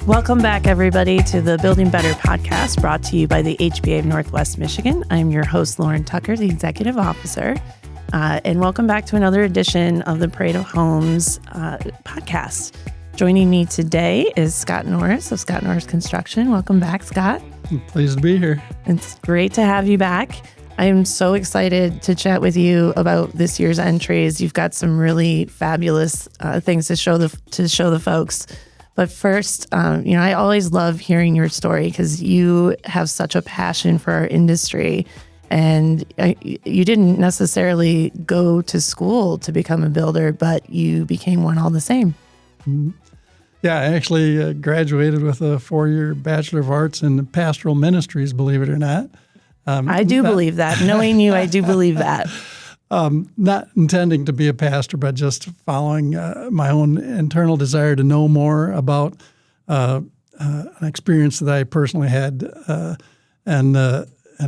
Welcome back, everybody, to the Building Better podcast brought to you by the HBA of Northwest Michigan. I'm your host, Lauren Tucker, the Executive Officer. And welcome back to another edition of the Parade of Homes podcast. Joining me today is Scott Norris of Scott Norris Construction. Welcome back, Scott. Pleased to be here. It's great to have you back. I am so excited to chat with you about this year's entries. You've got some really fabulous things to show the folks. But first, I always love hearing your story because you have such a passion for our industry. And you didn't necessarily go to school to become a builder, but you became one all the same. Mm-hmm. Yeah, I actually graduated with a 4-year Bachelor of Arts in Pastoral Ministries, believe it or not. I do believe that. Knowing you, I do believe that. Not intending to be a pastor, but just following my own internal desire to know more about an experience that I personally had and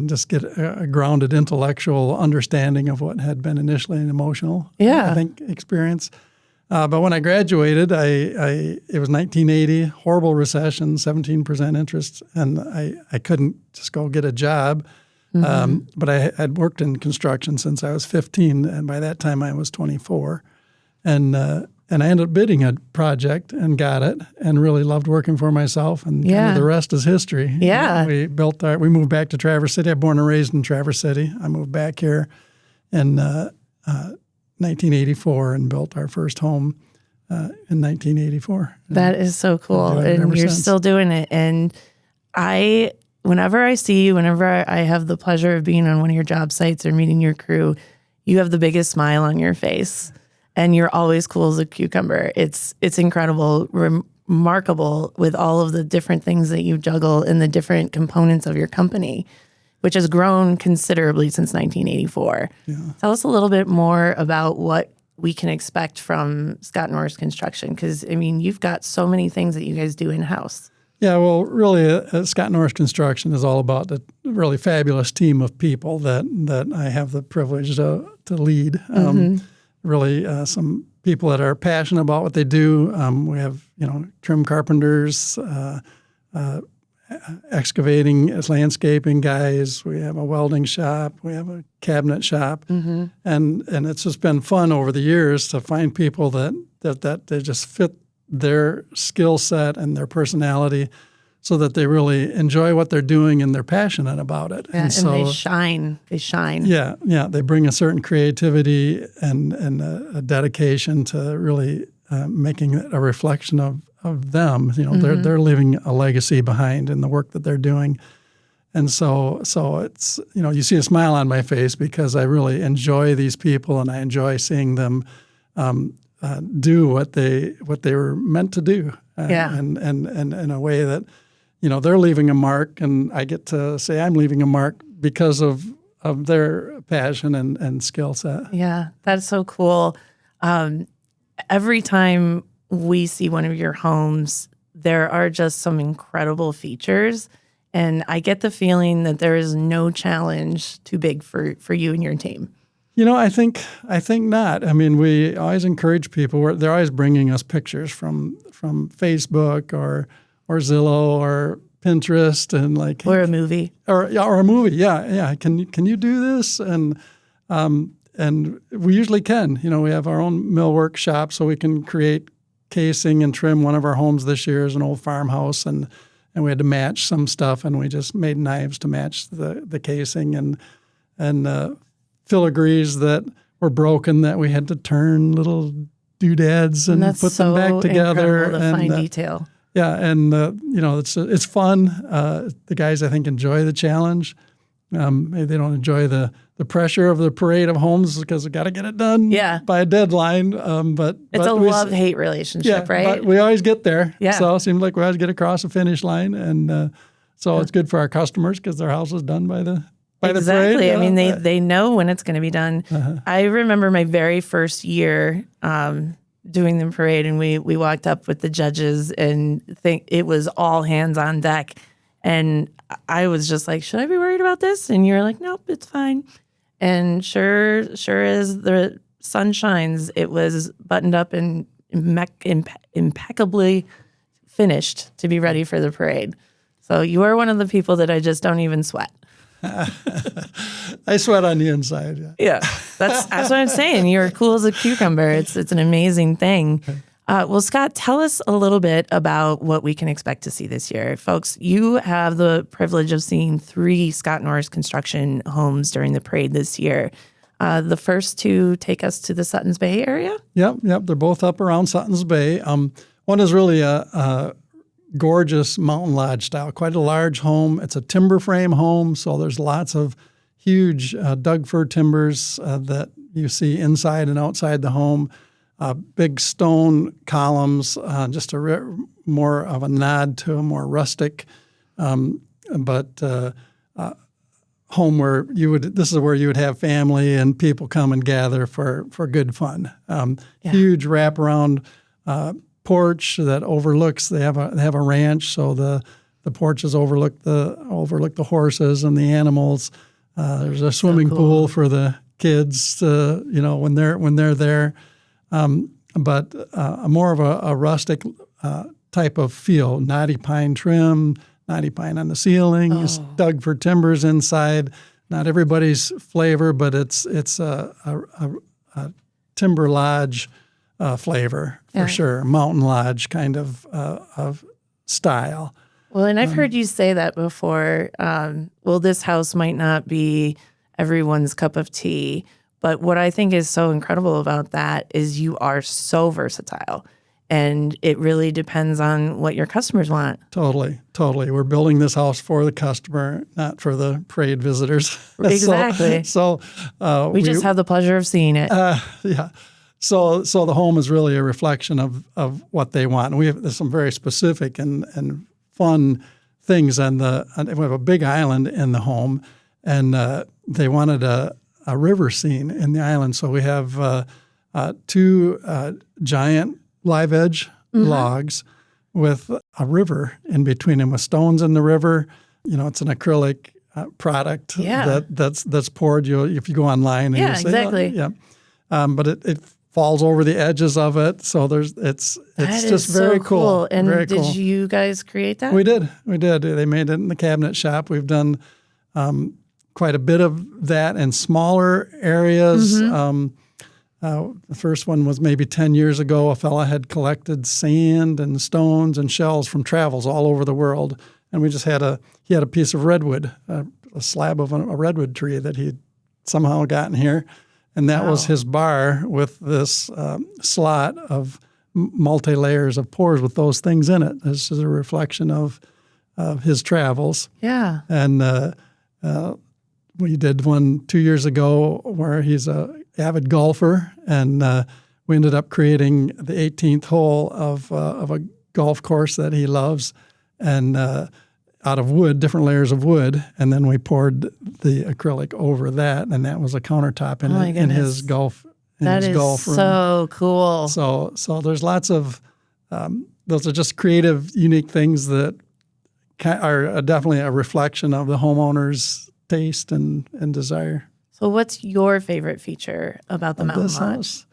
just get a grounded intellectual understanding of what had been initially an emotional, I think, experience. But when I graduated, it was 1980, horrible recession, 17% interest, and I couldn't just go get a job. Mm-hmm. But I had worked in construction since I was 15, and by that time I was 24. And I ended up bidding a project and got it, and really loved working for myself. And kind of the rest is history. Yeah, we moved back to Traverse City. I was born and raised in Traverse City. I moved back here in 1984 and built our first home in 1984. That is so cool, and you're still doing it. And whenever I see you, whenever I have the pleasure of being on one of your job sites or meeting your crew, you have the biggest smile on your face, and you're always cool as a cucumber. It's incredible, remarkable with all of the different things that you juggle and the different components of your company, which has grown considerably since 1984. Yeah. Tell us a little bit more about what we can expect from Scott Norris Construction, because, I mean, you've got so many things that you guys do in-house. Yeah, well, really, Scott Norris Construction is all about the really fabulous team of people that I have the privilege to lead. Really, some people that are passionate about what they do. We have, trim carpenters, excavating, landscaping guys. We have a welding shop. We have a cabinet shop, and it's just been fun over the years to find people that they just fit their skill set and their personality so that they really enjoy what they're doing and they're passionate about it. Yeah, and they shine. They shine. Yeah. They bring a certain creativity and a dedication to really making it a reflection of them. They're leaving a legacy behind in the work that they're doing. And so it's, you see a smile on my face because I really enjoy these people and I enjoy seeing them do what they were meant to do, and in a way that they're leaving a mark, and I get to say I'm leaving a mark because of their passion and skill set. Yeah, that's so cool. Every time we see one of your homes, there are just some incredible features, and I get the feeling that there is no challenge too big for you and your team. I think not. I mean, we always encourage people. They're always bringing us pictures from Facebook or Zillow or Pinterest and or a movie or a movie. Yeah. Can you do this? And we usually can. We have our own millwork shop, so we can create casing and trim. One of our homes this year is an old farmhouse, and we had to match some stuff, and we just made knives to match the casing and filigrees that were broken that we had to turn little doodads and put them back together. The fine detail. Yeah, and it's fun. The guys, I think, enjoy the challenge. Maybe they don't enjoy the pressure of the parade of homes because we got to get it done by a deadline. But it's a love-hate relationship, right? But we always get there. Yeah. So it seems like we always get across the finish line, and so it's good for our customers because their house is done by the Exactly. parade. I mean, they know when it's going to be done. I remember my very first year doing the parade, and we walked up with the judges, and it was all hands on deck. And I was just like, should I be worried about this? And you're like, nope, it's fine. And sure as the sun shines, it was buttoned up and impeccably finished to be ready for the parade. So you are one of the people that I just don't even sweat. I sweat on the inside. Yeah, that's what I'm saying. You're cool as a cucumber. It's an amazing thing. Well, Scott, tell us a little bit about what we can expect to see this year. Folks, you have the privilege of seeing 3 Scott Norris Construction homes during the parade this year. The first 2 take us to the Suttons Bay area? Yep. They're both up around Suttons Bay. One is really a gorgeous mountain lodge style, quite a large home. It's a timber frame home, so there's lots of huge Doug fir timbers that you see inside and outside the home. Big stone columns, just more of a nod to a more rustic, home where this is where you would have family and people come and gather for good fun. Huge wraparound porch that overlooks. They have a ranch, so the porches overlook the horses and the animals. There's a swimming pool for the kids, when they're there. But more of a rustic type of feel. Knotty pine trim, knotty pine on the ceilings, Doug fir timbers inside. Not everybody's flavor, but it's a timber lodge flavor for sure. Mountain lodge kind of style. Well, and I've heard you say that before. This house might not be everyone's cup of tea. But what I think is so incredible about that is you are so versatile, and it really depends on what your customers want. Totally. We're building this house for the customer, not for the parade visitors. Exactly. So we just have the pleasure of seeing it. Yeah. So the home is really a reflection of what they want. And there's some very specific and fun things we have a big island in the home, and they wanted a river scene in the island. So we have 2 giant live edge logs with a river in between them with stones in the river. It's an acrylic product that's poured. If you go online and you say, exactly. But it falls over the edges of it. So it's just very cool. And very did cool. you guys create that? We did. They made it in the cabinet shop. We've done quite a bit of that in smaller areas. The first one was maybe 10 years ago. A fella had collected sand and stones and shells from travels all over the world. And we just he had a piece of redwood, a slab of a redwood tree that he'd somehow gotten here. And that was his bar with this slot of multi-layers of pours with those things in it. This is a reflection of his travels. Yeah. And we did one 2 years ago where he's a avid golfer, and we ended up creating the 18th hole of a golf course that he loves, and out of wood, different layers of wood, and then we poured the acrylic over that, and that was a countertop in his golf room. That is so cool. So there's lots of those are just creative, unique things that are definitely a reflection of the homeowner's taste and desire. So what's your favorite feature about the mountain lodge?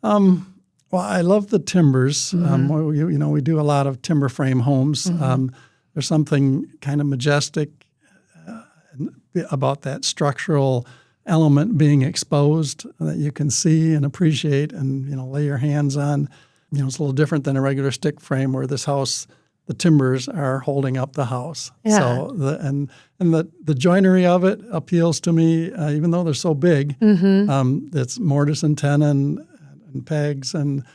Well, I love the timbers. We do a lot of timber frame homes. There's something kind of majestic about that structural element being exposed that you can see and appreciate and, lay your hands on. It's a little different than a regular stick frame where this house, the timbers are holding up the house. Yeah. So the joinery of it appeals to me, even though they're so big. It's mortise and tenon and pegs and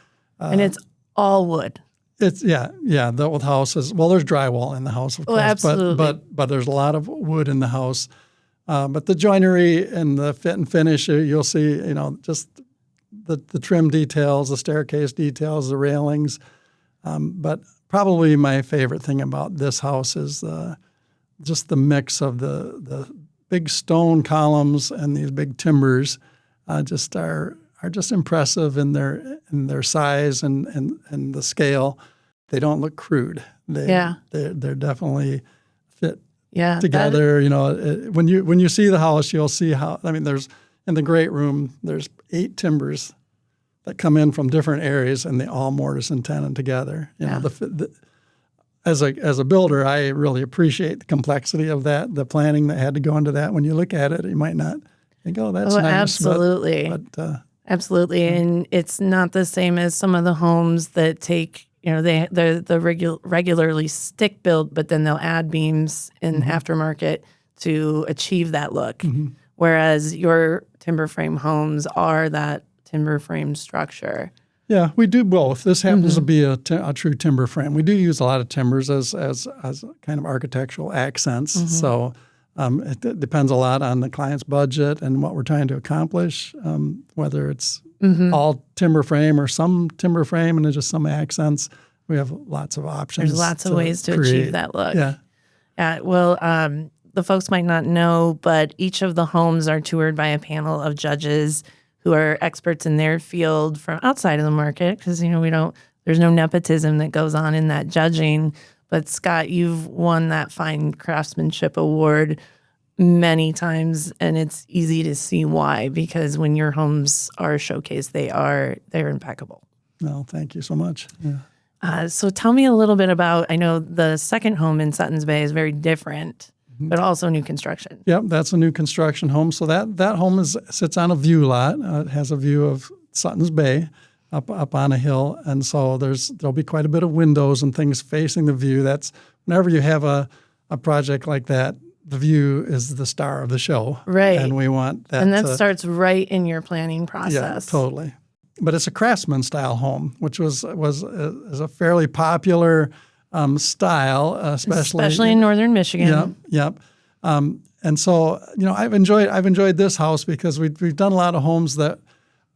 it's all wood. It's the old house is there's drywall in the house, of course. Absolutely. But there's a lot of wood in the house. But the joinery and the fit and finish, you'll see, just the trim details, the staircase details, the railings. But probably my favorite thing about this house is just the mix of the big stone columns and these big timbers are just impressive in their size and the scale. They don't look crude. They're definitely fit together. When you see the house, you'll see how. There's in the great room. There's 8 timbers that come in from different areas, and they all mortise and tenon together. as a builder, I really appreciate the complexity of that, the planning that had to go into that. When you look at it, you might not think, oh, that's nice. Absolutely. Absolutely. Yeah. And it's not the same as some of the homes that take, the regularly stick built, but then they'll add beams in aftermarket to achieve that look. Whereas your timber frame homes are that timber frame structure. Yeah, we do both. This happens to be a true timber frame. We do use a lot of timbers as kind of architectural accents. So it depends a lot on the client's budget and what we're trying to accomplish, whether it's all timber frame or some timber frame and then just some accents. We have lots of options. There's lots of ways to achieve that look. Yeah. Well, the folks might not know, but each of the homes are toured by a panel of judges who are experts in their field from outside of the market, because there's no nepotism that goes on in that judging. But Scott, you've won that fine craftsmanship award many times, and it's easy to see why, because when your homes are showcased, they're impeccable. No, thank you so much. Yeah. So tell me a little bit about, I know the second home in Sutton's Bay is very different, but also new construction. Yep, that's a new construction home. So that home sits on a view lot. It has a view of Sutton's Bay up on a hill, and so there'll be quite a bit of windows and things facing the view. That's whenever you have a project like that, the view is the star of the show, right? And we want that. And that starts right in your planning process. Yeah, totally. But it's a Craftsman style home, which is a fairly popular style, especially in northern Michigan. Yep. And so, I've enjoyed this house because we've done a lot of homes that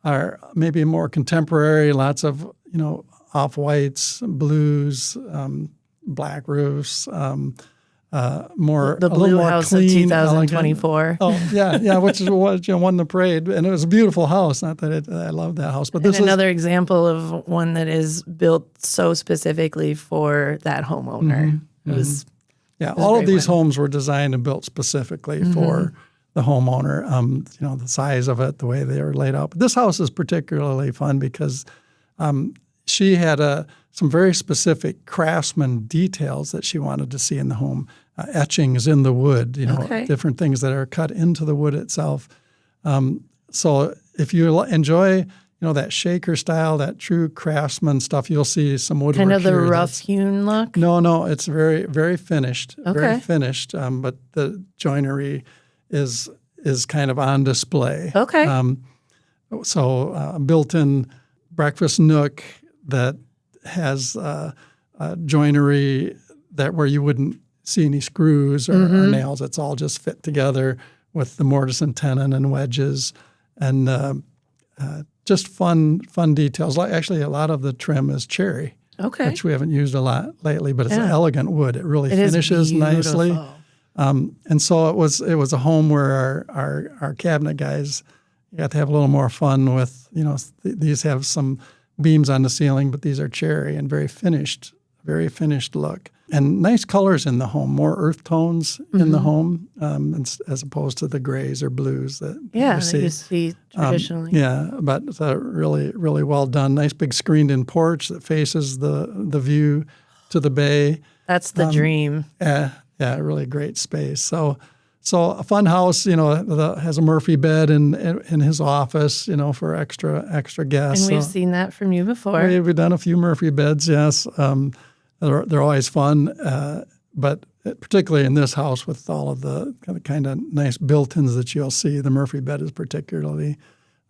are maybe more contemporary, lots of, off-whites, blues, black roofs, more the blue house clean, of 2024. Elegant. Yeah, which is what won the parade, and it was a beautiful house. Not that I love that house, but this is another example of one that is built so specifically for that homeowner. All of these homes were designed and built specifically for the homeowner. The size of it, the way they were laid out. But this house is particularly fun because she had some very specific Craftsman details that she wanted to see in the home. Etchings in the wood, different things that are cut into the wood itself. So if you enjoy, that shaker style, that true Craftsman stuff, you'll see some woodwork kind of the here rough-hewn look? No, it's very, very finished. Okay. Very finished, but the joinery is kind of on display. Okay. So a built-in breakfast nook that has joinery where you wouldn't see any screws or nails. It's all just fit together with the mortise and tenon and wedges, and just fun details. Actually, a lot of the trim is cherry, which we haven't used a lot lately, but it's an elegant wood. It really finishes nicely. And so it was a home where our cabinet guys got to have a little more fun with, these have some beams on the ceiling, but these are cherry and very finished look. And nice colors in the home, more earth tones in the home, as opposed to the grays or blues that you see traditionally. But it's really, really well done. Nice big screened-in porch that faces the view to the bay. That's the dream. Yeah, really great space. So a fun house, has a Murphy bed in his office, for extra guests. And we've seen that from you before. We've done a few Murphy beds, yes. They're always fun, but particularly in this house with all of the kind of nice built-ins that you'll see, the Murphy bed is particularly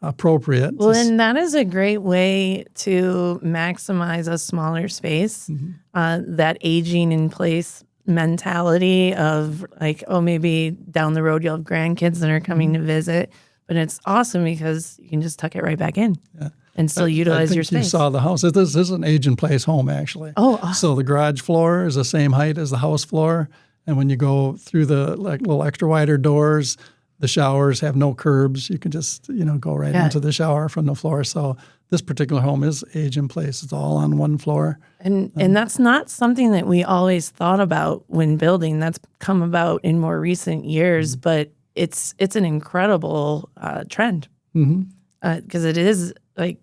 appropriate. Well, and that is a great way to maximize a smaller space, that aging in place mentality of like, maybe down the road you'll have grandkids that are coming to visit, but it's awesome because you can just tuck it right back in. Yeah. And still utilize your space. You saw the house. This is an age-in-place home, actually. Oh, awesome. So the garage floor is the same height as the house floor, and when you go through the little extra wider doors, the showers have no curbs. You can just go right into the shower from the floor. So this particular home is age-in-place. It's all on one floor. And that's not something that we always thought about when building. That's come about in more recent years, but it's an incredible trend. Because it is like,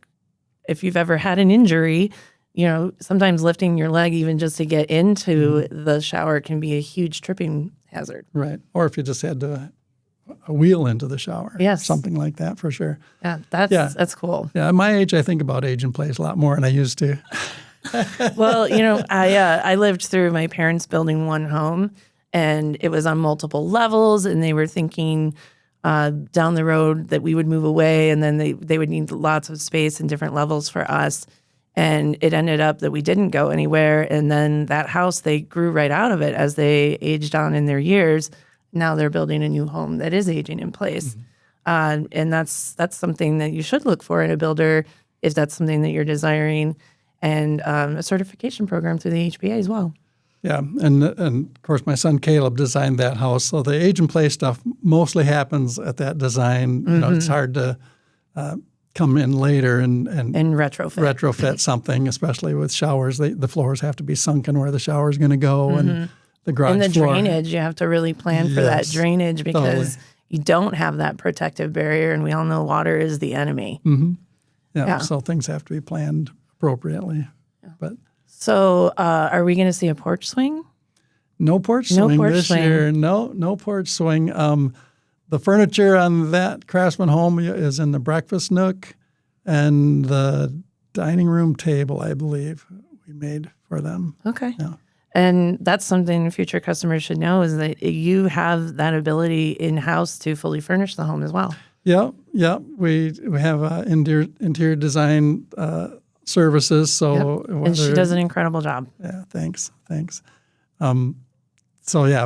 if you've ever had an injury, sometimes lifting your leg even just to get into the shower can be a huge tripping hazard. Right. Or if you just had a wheel into the shower. Yes. Something like that for sure. Yeah, that's cool. Yeah, at my age, I think about age and place a lot more than I used to. Well, I lived through my parents building one home, and it was on multiple levels, and they were thinking down the road that we would move away, and then they would need lots of space and different levels for us. And it ended up that we didn't go anywhere. And then that house, they grew right out of it as they aged on in their years. Now they're building a new home that is aging in place. And that's something that you should look for in a builder if that's something that you're desiring. And a certification program through the HPA as well. Yeah, and of course my son Caleb designed that house, so the age and play stuff mostly happens at that design. It's hard to come in later and retrofit something, especially with showers. The floors have to be sunken where the shower is going to go, and the garage and the floor. Drainage. You have to really plan for that drainage because you don't have that protective barrier, and we all know water is the enemy. Yeah, so things have to be planned appropriately. But so, are we going to see a porch swing? No porch swing this year. No porch swing. The furniture on that Craftsman home is in the breakfast nook and the dining room table, I believe, we made for them. Okay. Yeah. And that's something future customers should know is that you have that ability in-house to fully furnish the home as well. Yeah. We have interior design services. So and she does an incredible job. Yeah, thanks.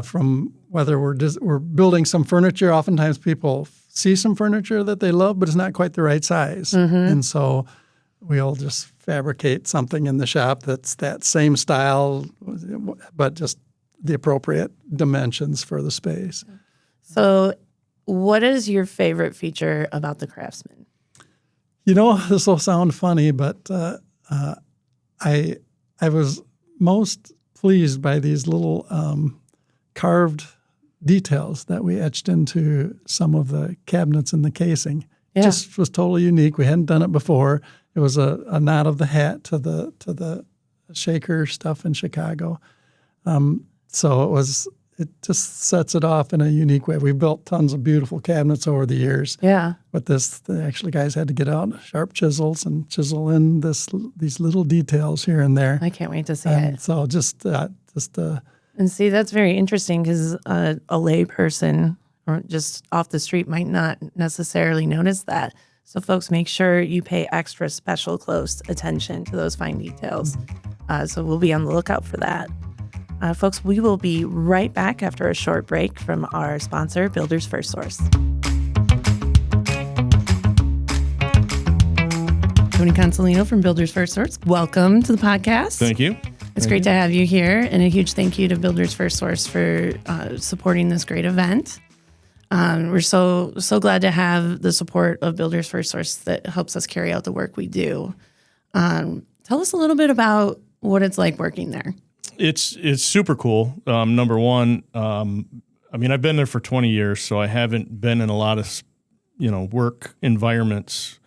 From whether we're building some furniture, oftentimes people see some furniture that they love, but it's not quite the right size, and so we'll just fabricate something in the shop that's that same style, but just the appropriate dimensions for the space. So, what is your favorite feature about the Craftsman? This will sound funny, but I was most pleased by these little carved details that we etched into some of the cabinets in the casing. Yeah. Just was totally unique. We hadn't done it before. It was a nod of the hat to the shaker stuff in Chicago. So it just sets it off in a unique way. We built tons of beautiful cabinets over the years. Yeah. But the guys had to get out sharp chisels and chisel in these little details here and there. I can't wait to see it. So and see, that's very interesting because a lay person or just off the street might not necessarily notice that. So folks, make sure you pay extra special close attention to those fine details. So we'll be on the lookout for that. Folks, we will be right back after a short break from our sponsor, Builders First Source. Tony Consolino from Builders First Source. Welcome to the podcast. Thank you. It's great to have you here, and a huge thank you to Builders First Source for supporting this great event. We're so glad to have the support of Builders First Source that helps us carry out the work we do. Tell us a little bit about what it's like working there. It's super cool. Number one, I've been there for 20 years, so I haven't been in a lot of work environments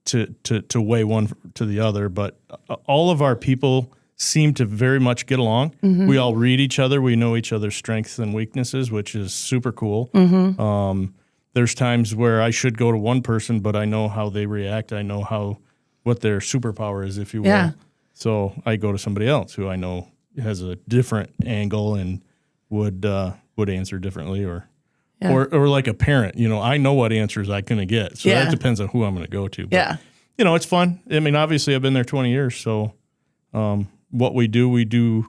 to weigh one to the other. But all of our people seem to very much get along. Mm-hmm. We all read each other. We know each other's strengths and weaknesses, which is super cool. Mm-hmm. There's times where I should go to one person, but I know how they react. I know what their superpower is, if you will. Yeah. So I go to somebody else who I know has a different angle and would answer differently, or like a parent. I know what answers I'm going to get. So that depends on who I'm going to go to. But, it's fun. Obviously I've been there 20 years, so what we do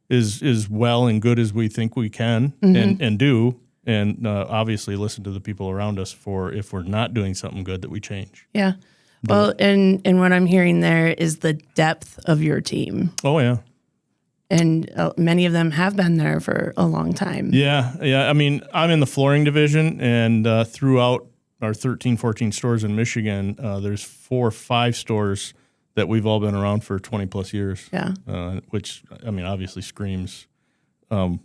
is well and good as we think we can, mm-hmm. and do, and obviously listen to the people around us for if we're not doing something good that we change. Yeah. Well, and what I'm hearing there is the depth of your team. Oh, yeah. And many of them have been there for a long time. Yeah. I'm in the flooring division, and throughout our 13, 14 stores in Michigan, there's 4 or 5 stores that we've all been around for 20 plus years. Yeah. Which obviously screams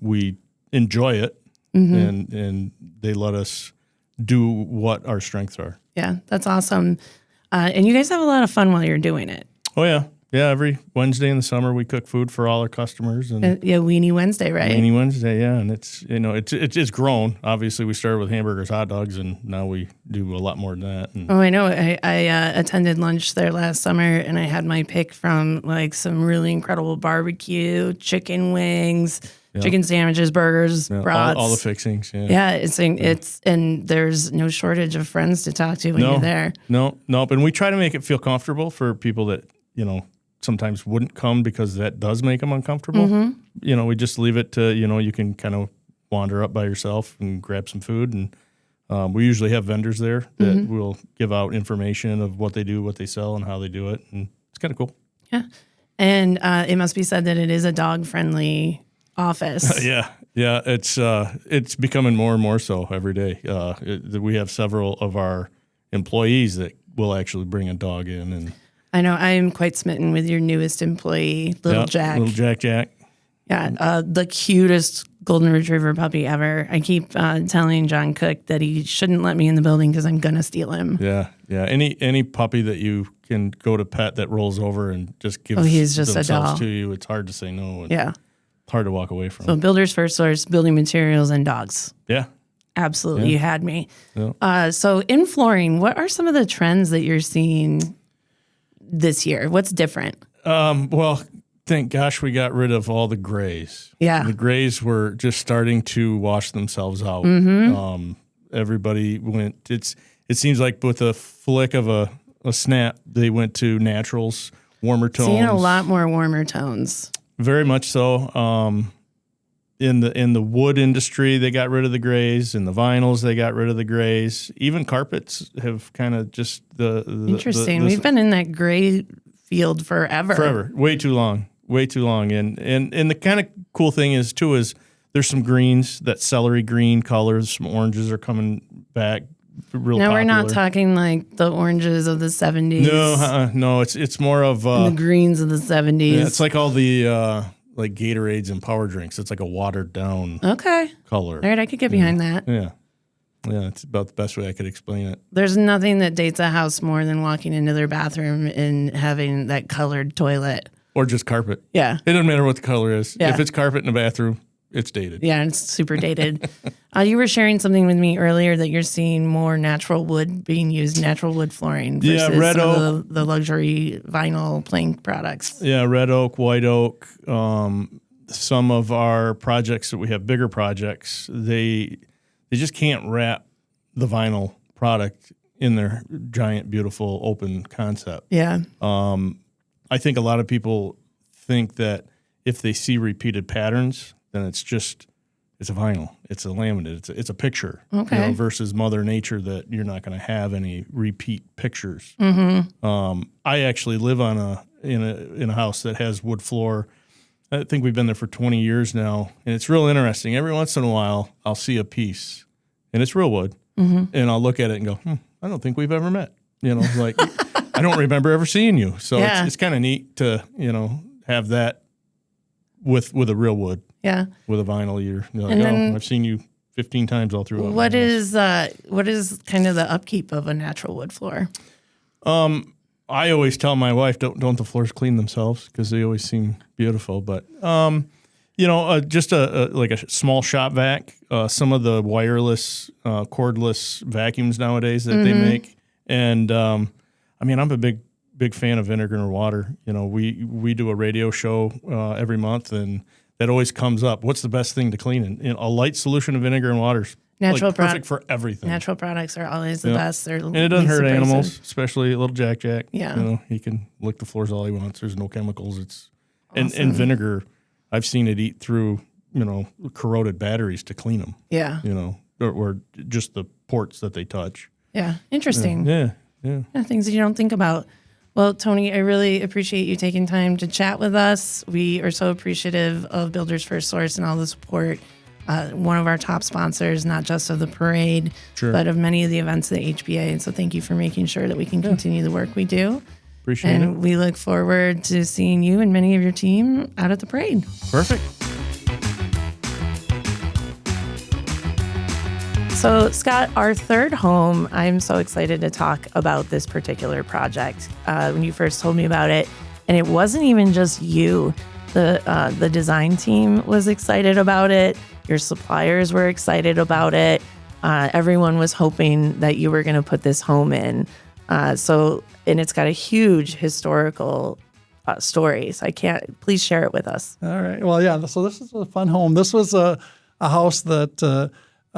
we enjoy it, mm-hmm. and they let us do what our strengths are. Yeah, that's awesome. And you guys have a lot of fun while you're doing it. Oh, yeah. Every Wednesday in the summer we cook food for all our customers. And Weenie Wednesday, right? Weenie Wednesday, yeah. And it's grown. Obviously, we started with hamburgers, hot dogs, and now we do a lot more than that. And I know. I attended lunch there last summer, and I had my pick from like some really incredible barbecue, chicken wings, chicken sandwiches, burgers, brats, all the fixings. It's and there's no shortage of friends to talk to when you're there. No. And we try to make it feel comfortable for people that sometimes wouldn't come because that does make them uncomfortable. Mm-hmm. We just leave it to you can kind of wander up by yourself and grab some food, and we usually have vendors there that will give out information of what they do, what they sell, and how they do it, and it's kind of cool. Yeah, and it must be said that it is a dog-friendly office. Yeah, it's becoming more and more so every day. We have several of our employees that will actually bring a dog in, and I know I'm quite smitten with your newest employee, Little Jack. Little Jack. Yeah, the cutest golden retriever puppy ever. I keep telling John Cook that he shouldn't let me in the building because I'm gonna steal him. Yeah. Any puppy that you can go to pet that rolls over and just gives he's just themselves to you, it's hard to say no. Yeah. Hard to walk away from. So Builders First Source, building materials, and dogs. Yeah. Absolutely. Yeah. You had me. Yeah. So in flooring, what are some of the trends that you're seeing this year? What's different? Well, thank gosh we got rid of all the grays. Yeah. The grays were just starting to wash themselves out. Mm-hmm. Everybody went, it seems like with a flick of a snap, they went to naturals, warmer tones. Seeing a lot more warmer tones. Very much so. In the wood industry, they got rid of the grays. In the vinyls, they got rid of the grays. Even carpets have kind of just interesting. We've been in that gray field forever. Forever, way too long. And the kind of cool thing is there's some greens, that celery green colors. Some oranges are coming back. Real now popular. We're not talking like the oranges of the 70s. No, it's more of the greens of the 70s. Yeah, it's like all the like Gatorades and power drinks. It's like a watered down color. All right, I could get behind that. Yeah, it's about the best way I could explain it. There's nothing that dates a house more than walking into their bathroom and having that colored toilet. Or just carpet. Yeah. It doesn't matter what the color is. Yeah. If it's carpet in the bathroom, it's dated. Yeah, it's super dated. You were sharing something with me earlier that you're seeing more natural wood being used, natural wood flooring versus red oak, the luxury vinyl plank products. Yeah, red oak, white oak. Some of our projects that we have, bigger projects, they just can't wrap the vinyl product in their giant, beautiful, open concept. Yeah. I think a lot of people think that if they see repeated patterns, then it's a vinyl, it's a laminate, it's a picture. Okay. Versus Mother Nature, that you're not going to have any repeat pictures. Mm-hmm. I actually live in a house that has wood floor. I think we've been there for 20 years now, and it's real interesting. Every once in a while, I'll see a piece, and it's real wood, and I'll look at it and go, I don't think we've ever met. Like I don't remember ever seeing you. So it's kind of neat to have that with a real wood. Yeah. With a vinyl, you're like, I've seen you 15 times all throughout. What is kind of the upkeep of a natural wood floor? I always tell my wife, don't the floors clean themselves, because they always seem beautiful. But just like a small shop vac, some of the wireless, cordless vacuums nowadays that they make, and I'm a big fan of vinegar and water. We do a radio show every month, and that always comes up. What's the best thing to clean? And a light solution of vinegar and water is perfect for everything. Natural products are always the best. And it doesn't hurt animals, especially little Jack. Yeah. He can lick the floors all he wants. There's no chemicals. It's awesome. and vinegar, I've seen it eat through, corroded batteries to clean them. Yeah. Or just the ports that they touch. Yeah. Interesting. Yeah. Things that you don't think about. Well, Tony, I really appreciate you taking time to chat with us. We are so appreciative of Builders First Source and all the support. One of our top sponsors, not just of the parade, but of many of the events of the HBA. And so thank you for making sure that we can continue the work we do. Appreciate it. And we look forward to seeing you and many of your team out at the parade. Perfect. So, Scott, our third home, I'm so excited to talk about this particular project. When you first told me about it, And it wasn't even just you. The design team was excited about it. Your suppliers were excited about it. Everyone was hoping that you were going to put this home in. And it's got a huge historical story. So please share it with us. All right. Well, yeah. So this is a fun home. This was a house that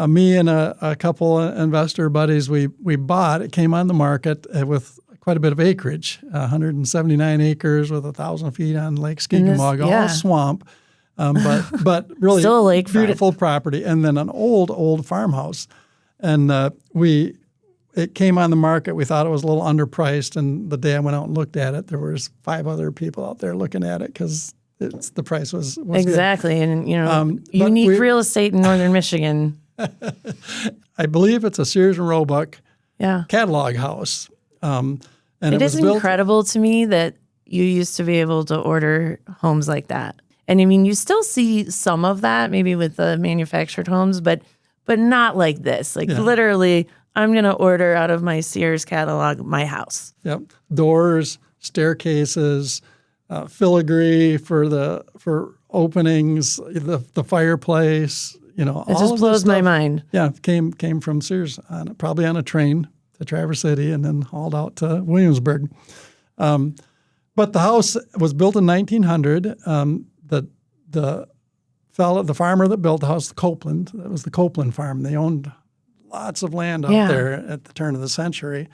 me and a couple investor buddies, we bought. It came on the market with quite a bit of acreage, 179 acres with 1,000 feet on Lake Skigamog, all swamp. But really still a lakefront. Beautiful property. And then an old farmhouse. And it came on the market. We thought it was a little underpriced. And the day I went out and looked at it, there was 5 other people out there looking at it because the price was exactly. Good. And, unique real estate in northern Michigan. I believe it's a Sears and Roebuck catalog house. And it is incredible to me that you used to be able to order homes like that. And I mean, you still see some of that maybe with the manufactured homes, but not like this. Literally, I'm going to order out of my Sears catalog my house. Yep. Doors, staircases, filigree for openings, the fireplace, It just blows my mind. Yeah, came from Sears, probably on a train to Traverse City and then hauled out to Williamsburg. But the house was built in 1900. The farmer that built the house, Copeland, that was the Copeland farm. They owned lots of land out there at the turn of the century.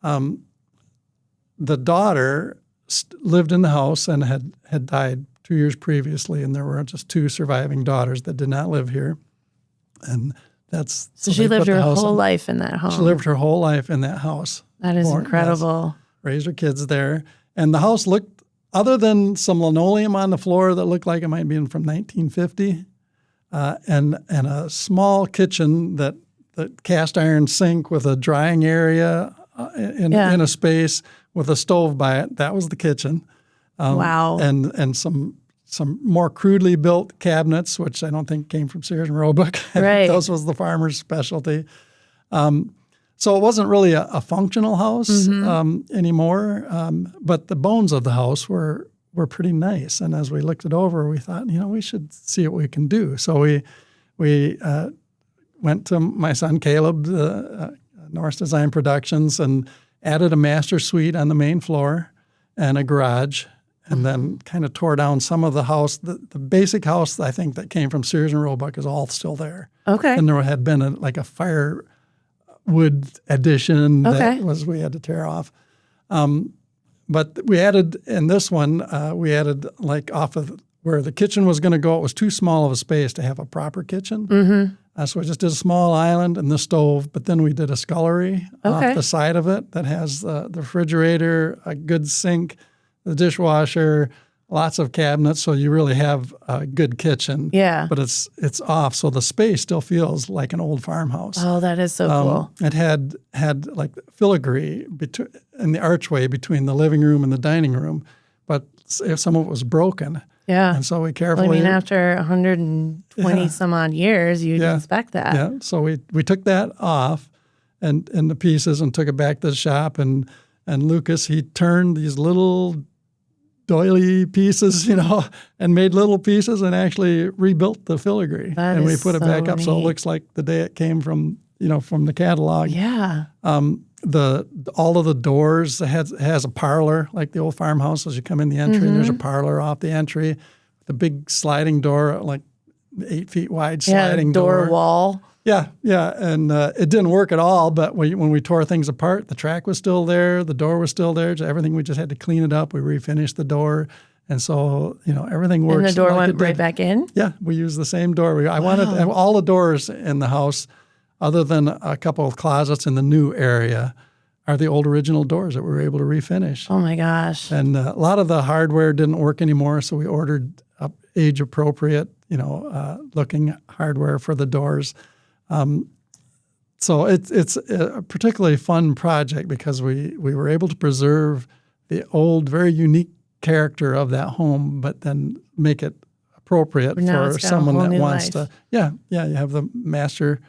The daughter lived in the house and had died 2 years previously, and there were just 2 surviving daughters that did not live here. And so she lived her whole life in that home. She lived her whole life in that house. That is incredible. Raised her kids there. And the house looked, other than some linoleum on the floor that looked like it might be from 1950, and a small kitchen that cast iron sink with a drying area in a space with a stove by it. That was the kitchen. Wow. And some more crudely built cabinets, which I don't think came from Sears and Roebuck. Right. Those was the farmer's specialty. So it wasn't really a functional house anymore, but the bones of the house were pretty nice. And as we looked it over, we thought, we should see what we can do. So we went to my son Caleb, Norris Design Productions, and added a master suite on the main floor and a garage, and then kind of tore down some of the house. The basic house, I think, that came from Sears and Roebuck is all still there. Okay. And there had been a firewood addition that we had to tear off. But we added, in this one, off of where the kitchen was going to go, it was too small of a space to have a proper kitchen. Mm-hmm. So we just did a small island and the stove, but then we did a scullery off the side of it that has the refrigerator, a good sink, the dishwasher, lots of cabinets, so you really have a good kitchen. Yeah. But it's off, so the space still feels like an old farmhouse. Oh, that is so cool. It had like filigree in the archway between the living room and the dining room, but some of it was broken. Yeah. And so we carefully... Well, I mean, after 120 some odd years, you'd expect that. Yeah. So we took that off and the pieces and took it back to the shop, and Lucas, he turned these little doily pieces, and made little pieces and actually rebuilt the filigree. And we put it back up so it looks like the day it came from the catalog. Yeah. All of the doors has a parlor, like the old farmhouses. You come in the entry and there's a parlor off the entry, the big sliding door, like 8 feet wide sliding door. Wall. Yeah, and it didn't work at all. But when we tore things apart, the track was still there, the door was still there. Everything, we just had to clean it up. We refinished the door, and so everything works. And the door went right back in. Yeah, we used the same door. I wanted all the doors in the house, other than a couple of closets in the new area, are the old original doors that we were able to refinish. Oh my gosh! And a lot of the hardware didn't work anymore, so we ordered age appropriate, looking hardware for the doors. So it's a particularly fun project because we were able to preserve the old, very unique character of that home, but then make it appropriate for someone that wants to. Yeah, you have the master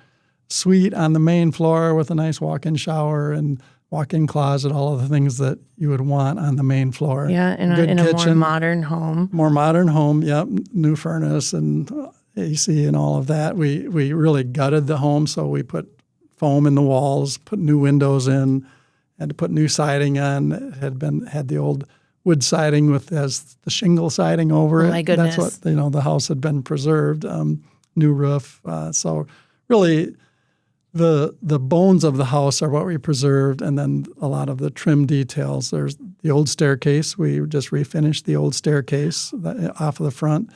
suite on the main floor with a nice walk-in shower and walk-in closet, all of the things that you would want on the main floor. Yeah, in a more modern home. More modern home, yep. New furnace and AC and all of that. We really gutted the home, so we put foam in the walls, put new windows in, had to put new siding on. It had the old wood siding as the shingle siding over it. My goodness. That's what, the house had been preserved. New roof. So really the bones of the house are what we preserved, and then a lot of the trim details. There's the old staircase. We just refinished the old staircase off of the front.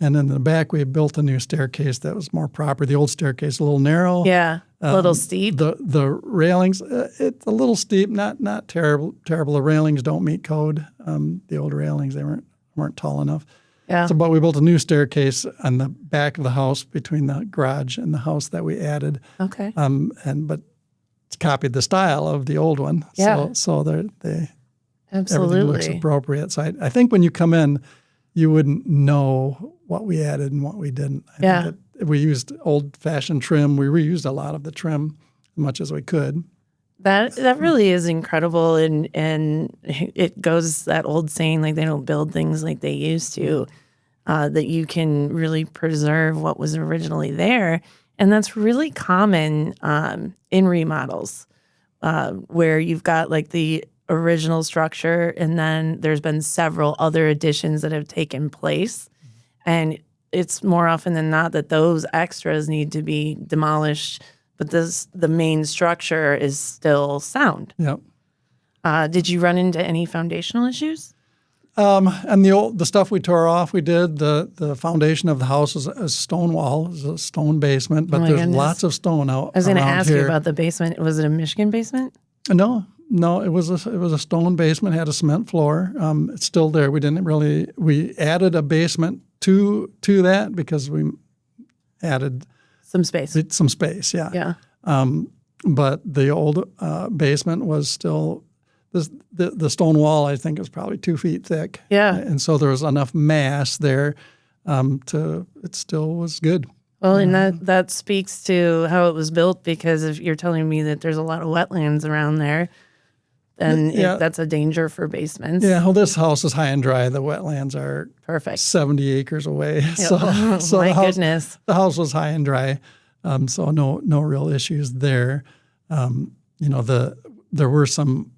And in the back, we built a new staircase that was more proper. The old staircase, a little narrow. Yeah, a little steep. The railings, it's a little steep, not terrible. The railings don't meet code. The old railings, they weren't tall enough. Yeah. So, but we built a new staircase on the back of the house between the garage and the house that we added. Okay. But it's copied the style of the old one. Yeah. So they Absolutely. everything looks appropriate. So I think when you come in, you wouldn't know what we added and what we didn't. I think that we used old-fashioned trim. We reused a lot of the trim as much as we could. That really is incredible, and it goes that old saying, like, they don't build things like they used to, that you can really preserve what was originally there. And that's really common in remodels, where you've got like the original structure, and then there's been several other additions that have taken place. And it's more often than not that those extras need to be demolished, but the main structure is still sound. Yep. Did you run into any foundational issues? And the stuff we tore off, we did. The foundation of the house is a stone wall, is a stone basement, but there's lots of stone out. I was going to ask here. you about the basement. Was it a Michigan basement? No, it was a stone basement, had a cement floor. It's still there. We added a basement to that because we added some space. Yeah. Yeah. But the old basement was still the stone wall. I think was probably 2 feet thick. Yeah. And so there was enough mass there it still was good. Well, and that speaks to how it was built, because if you're telling me that there's a lot of wetlands around there, then that's a danger for basements. Yeah, well, this house is high and dry. The wetlands are perfect, 70 acres away. Yep. So my goodness, the house was high and dry, so no real issues there. There were some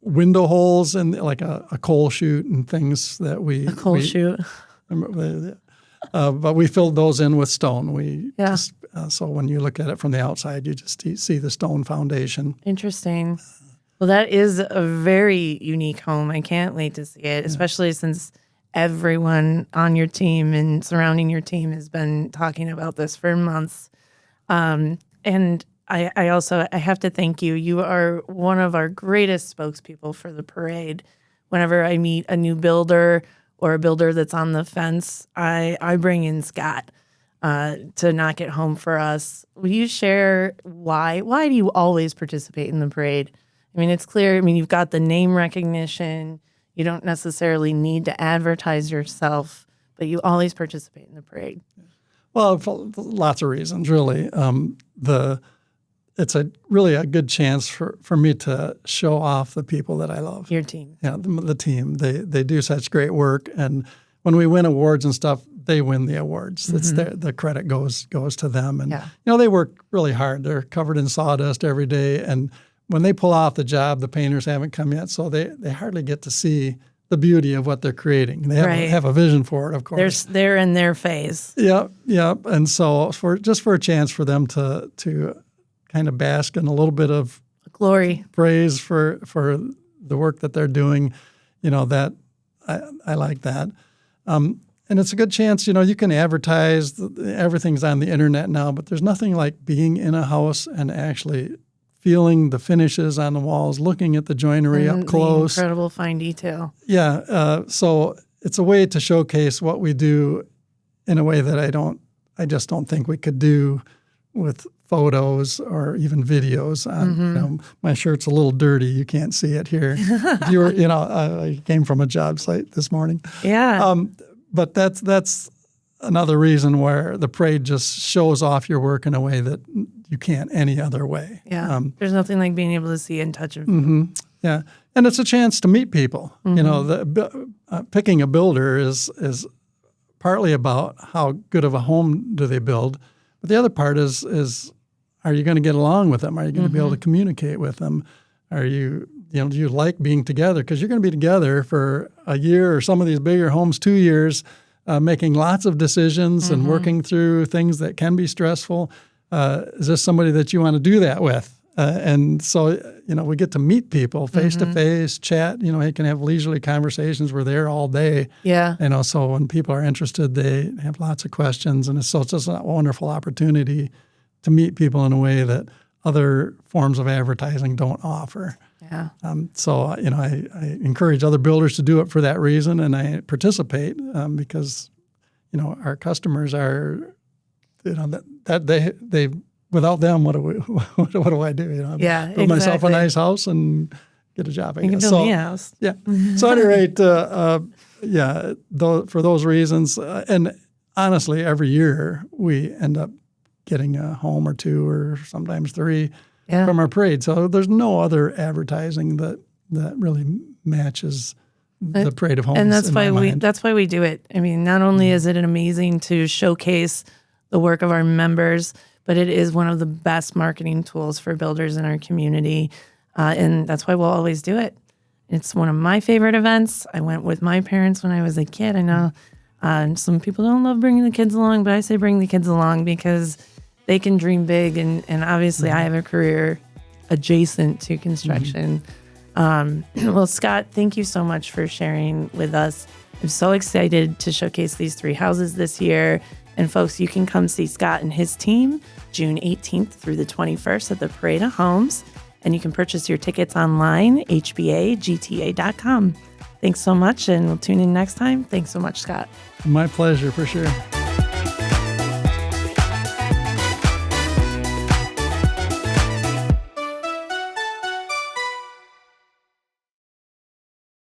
window holes and like a coal chute and things that we chute. But we filled those in with stone. So when you look at it from the outside, you just see the stone foundation. Interesting. Well, that is a very unique home. I can't wait to see it, especially since everyone on your team and surrounding your team has been talking about this for months. And I have to thank you. You are one of our greatest spokespeople for the parade. Whenever I meet a new builder or a builder that's on the fence, I bring in Scott to knock it home for us. Will you share why? Why do you always participate in the parade? I mean, it's clear. I mean, you've got the name recognition. You don't necessarily need to advertise yourself, but you always participate in the parade. Well, for lots of reasons, really. It's really a good chance for me to show off the people that I love. Your team. Yeah, the team. They do such great work, and when we win awards and stuff, they win the awards. Mm-hmm. It's the credit goes to them, and they work really hard. They're covered in sawdust every day, and when they pull off the job, the painters haven't come yet, so they hardly get to see the beauty of what they're creating. They have a vision for it, of course. They're in their phase. Yep. And so for a chance for them to kind of bask in a little bit of glory, praise for the work that they're doing, that I like that. And it's a good chance, you can advertise, everything's on the internet now, but there's nothing like being in a house and actually feeling the finishes on the walls, looking at the joinery up close. Incredible fine detail. Yeah. So it's a way to showcase what we do in a way that I just don't think we could do with photos or even videos. My shirt's a little dirty. You can't see it here. I came from a job site this morning. Yeah. But that's another reason where the parade just shows off your work in a way that you can't any other way. Yeah, there's nothing like being able to see and touch it. Yeah, and it's a chance to meet people. You know, picking a builder is partly about how good of a home do they build, but the other part is are you going to get along with them? Are you going to be able to communicate with them? Are you do you like being together? Because you're going to be together for a year, or some of these bigger homes 2 years, making lots of decisions and working through things that can be stressful. Is this somebody that you want to do that with? And so, we get to meet people face to face, chat. You can have leisurely conversations. We're there all day. Yeah. So when people are interested, they have lots of questions. And so it's just a wonderful opportunity to meet people in a way that other forms of advertising don't offer. Yeah. So, I encourage other builders to do it for that reason, and I participate because, our customers are, that they without them, what do I do? Yeah, build myself a nice house and get a job. You can build me a house. Yeah. So at any rate, for those reasons, and honestly, every year we end up getting a home or two or sometimes three from our parade. So there's no other advertising that really matches the parade of homes. And that's why we do it. I mean, not only is it amazing to showcase the work of our members, but it is one of the best marketing tools for builders in our community. And that's why we'll always do it. It's one of my favorite events. I went with my parents when I was a kid. I know some people don't love bringing the kids along, but I say bring the kids along because they can dream big. And obviously I have a career adjacent to construction. Well, Scott, thank you so much for sharing with us. I'm so excited to showcase these 3 houses this year. And folks, you can come see Scott and his team June 18th through the 21st at the Parade of Homes. And you can purchase your tickets online, hbagta.com. Thanks so much, and we'll tune in next time. Thanks so much, Scott. My pleasure, for sure.